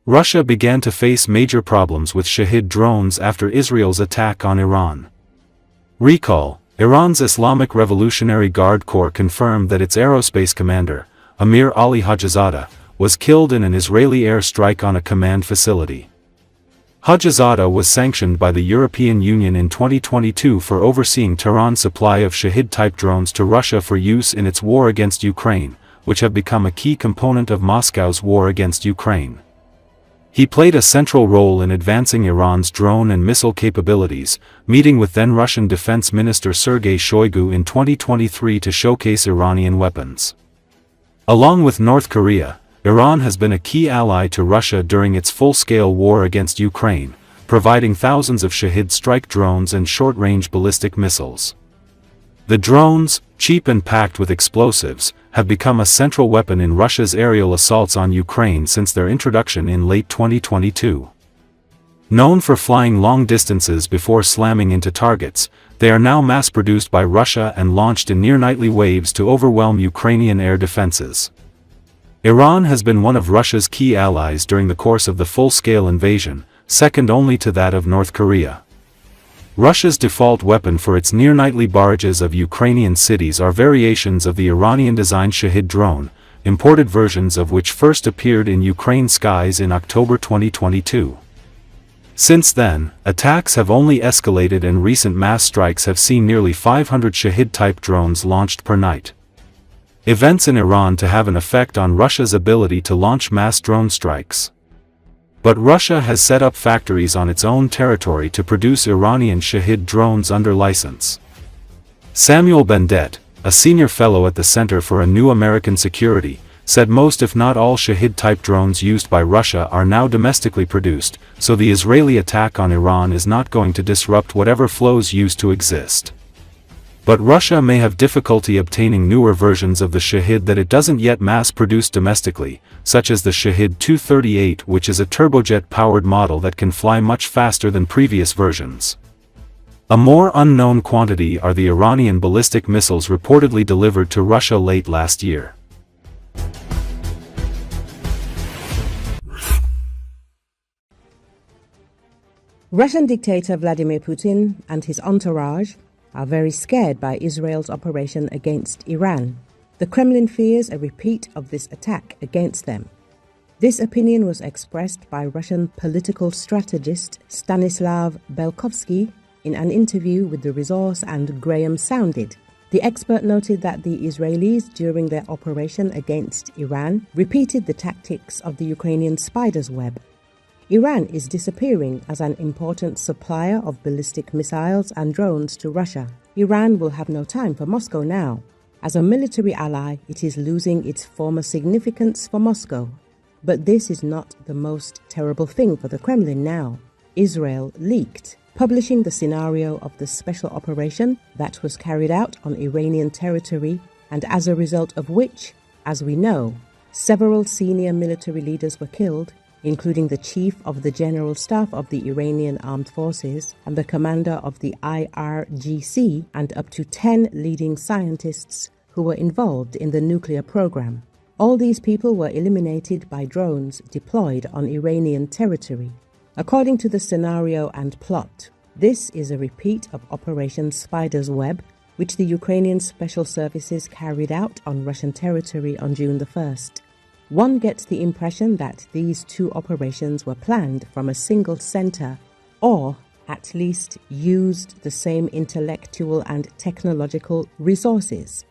Russia began to face major problems with Shahed drones after Israel's attack on Iran. Recall, Iran's Islamic Revolutionary Guard Corps confirmed that its aerospace commander, Amir Ali Hajizadeh, was killed in an Israeli airstrike on a command facility. Hajizadeh was sanctioned by the European Union in 2022 for overseeing Tehran's supply of Shahed-type drones to Russia for use in its war against Ukraine, which have become a key component of Moscow's war against Ukraine. He played a central role in advancing Iran's drone and missile capabilities, meeting with then-Russian Defense Minister Sergei Shoigu in 2023 to showcase Iranian weapons. Along with North Korea, Iran has been a key ally to Russia during its full-scale war against Ukraine, providing thousands of Shahed strike drones and short-range ballistic missiles. The drones, cheap and packed with explosives, have become a central weapon in Russia's aerial assaults on Ukraine since their introduction in late 2022. Known for flying long distances before slamming into targets, they are now mass-produced by Russia and launched in near-nightly waves to overwhelm Ukrainian air defenses. Iran has been one of Russia's key allies during the course of the full-scale invasion, second only to that of North Korea. Russia's default weapon for its near-nightly barrages of Ukrainian cities are variations of the Iranian-designed Shahed drone, imported versions of which first appeared in Ukraine skies in October 2022. Since then, attacks have only escalated and recent mass strikes have seen nearly 500 Shahed-type drones launched per night. Events in Iran to have an effect on Russia's ability to launch mass drone strikes. But Russia has set up factories on its own territory to produce Iranian Shahed drones under license. Samuel Bendet, a senior fellow at the Center for a New American Security, said most if not all Shahed-type drones used by Russia are now domestically produced, so the Israeli attack on Iran is not going to disrupt whatever flows used to exist. But Russia may have difficulty obtaining newer versions of the Shahed that it doesn't yet mass-produce domestically, such as the Shahed 238, which is a turbojet-powered model that can fly much faster than previous versions. A more unknown quantity are the Iranian ballistic missiles reportedly delivered to Russia late last year. Russian dictator Vladimir Putin and his entourage are very scared by Israel's operation against Iran. The Kremlin fears a repeat of this attack against them. This opinion was expressed by Russian political strategist Stanislav Belkovsky in an interview with The Resource and Graham Sounded. The expert noted that the Israelis, during their operation against Iran, repeated the tactics of the Ukrainian spider's web. Iran is disappearing as an important supplier of ballistic missiles and drones to Russia. Iran will have no time for Moscow now. As a military ally, it is losing its former significance for Moscow. But this is not the most terrible thing for the Kremlin now. Israel leaked, publishing the scenario of the special operation that was carried out on Iranian territory, and as a result of which, as we know, several senior military leaders were killed, including the chief of the General Staff of the Iranian Armed Forces and the commander of the IRGC, and up to 10 leading scientists who were involved in the nuclear program. All these people were eliminated by drones deployed on Iranian territory. According to the scenario and plot, this is a repeat of Operation Spider's Web, which the Ukrainian Special Services carried out on Russian territory on June the 1st. One gets the impression that these two operations were planned from a single center, or at least used the same intellectual and technological resources.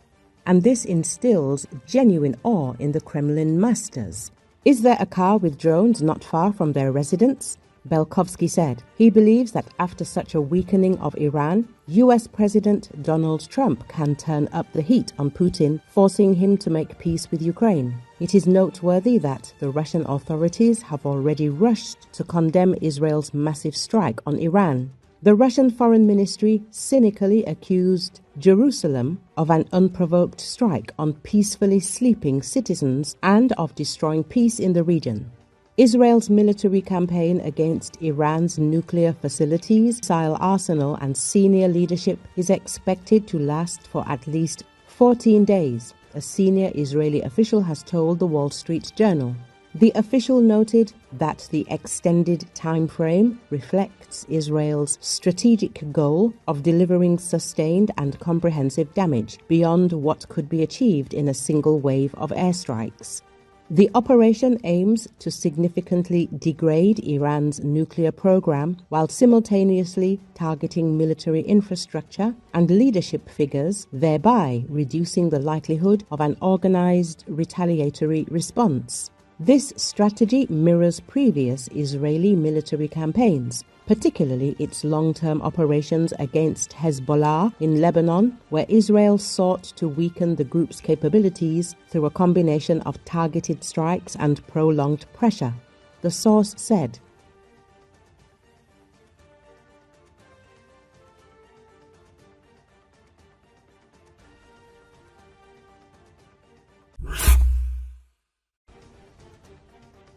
And this instills genuine awe in the Kremlin masters. Is there a car with drones not far from their residence? Belkovsky said. He believes that after such a weakening of Iran, US President Donald Trump can turn up the heat on Putin, forcing him to make peace with Ukraine. It is noteworthy that the Russian authorities have already rushed to condemn Israel's massive strike on Iran. The Russian Foreign Ministry cynically accused Jerusalem of an unprovoked strike on peacefully sleeping citizens and of destroying peace in the region. Israel's military campaign against Iran's nuclear facilities, missile arsenal, and senior leadership is expected to last for at least 14 days, a senior Israeli official has told the Wall Street Journal. The official noted that the extended time frame reflects Israel's strategic goal of delivering sustained and comprehensive damage beyond what could be achieved in a single wave of airstrikes. The operation aims to significantly degrade Iran's nuclear program while simultaneously targeting military infrastructure and leadership figures, thereby reducing the likelihood of an organized retaliatory response. This strategy mirrors previous Israeli military campaigns, particularly its long-term operations against Hezbollah in Lebanon, where Israel sought to weaken the group's capabilities through a combination of targeted strikes and prolonged pressure, the source said.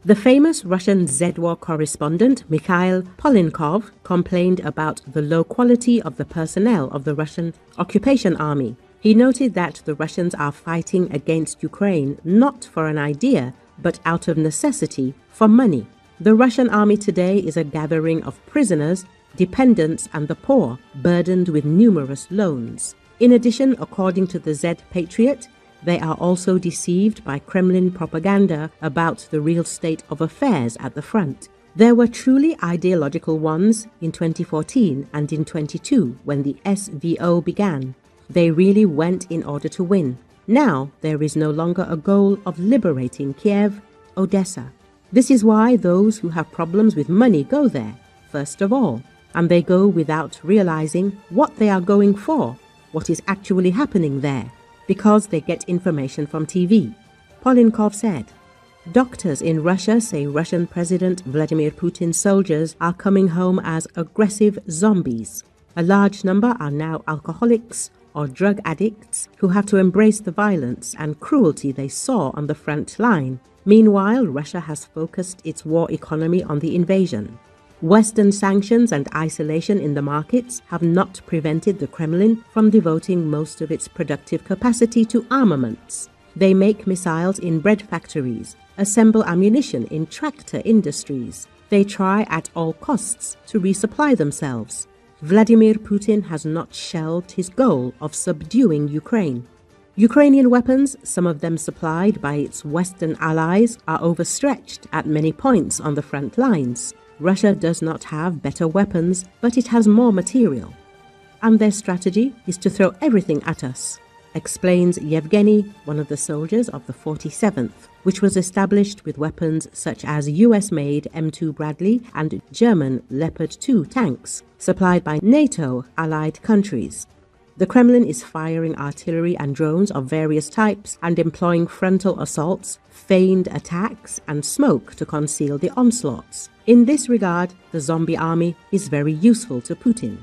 The famous Russian Z-War correspondent Mikhail Polinkov complained about the low quality of the personnel of the Russian occupation army. He noted that the Russians are fighting against Ukraine not for an idea, but out of necessity, for money. The Russian army today is a gathering of prisoners, dependents, and the poor, burdened with numerous loans. In addition, according to the Z Patriot, they are also deceived by Kremlin propaganda about the real state of affairs at the front. There were truly ideological ones in 2014 and in 22 when the SVO began. They really went in order to win. Now there is no longer a goal of liberating Kiev, Odessa. This is why those who have problems with money go there, first of all, and they go without realizing what they are going for, what is actually happening there, because they get information from TV. Polinkov said, "Doctors in Russia say Russian President Vladimir Putin's soldiers are coming home as aggressive zombies. A large number are now alcoholics or drug addicts who have to embrace the violence and cruelty they saw on the front line. Meanwhile, Russia has focused its war economy on the invasion. Western sanctions and isolation in the markets have not prevented the Kremlin from devoting most of its productive capacity to armaments. They make missiles in bread factories, assemble ammunition in tractor industries. They try at all costs to resupply themselves. Vladimir Putin has not shelved his goal of subduing Ukraine. Ukrainian weapons, some of them supplied by its Western allies, are overstretched at many points on the front lines. Russia does not have better weapons, but it has more material. And their strategy is to throw everything at us," explains Yevgeny, one of the soldiers of the 47th, which was established with weapons such as US-made M2 Bradley and German Leopard 2 tanks, supplied by NATO allied countries. The Kremlin is firing artillery and drones of various types and employing frontal assaults, feigned attacks, and smoke to conceal the onslaughts. In this regard, the zombie army is very useful to Putin.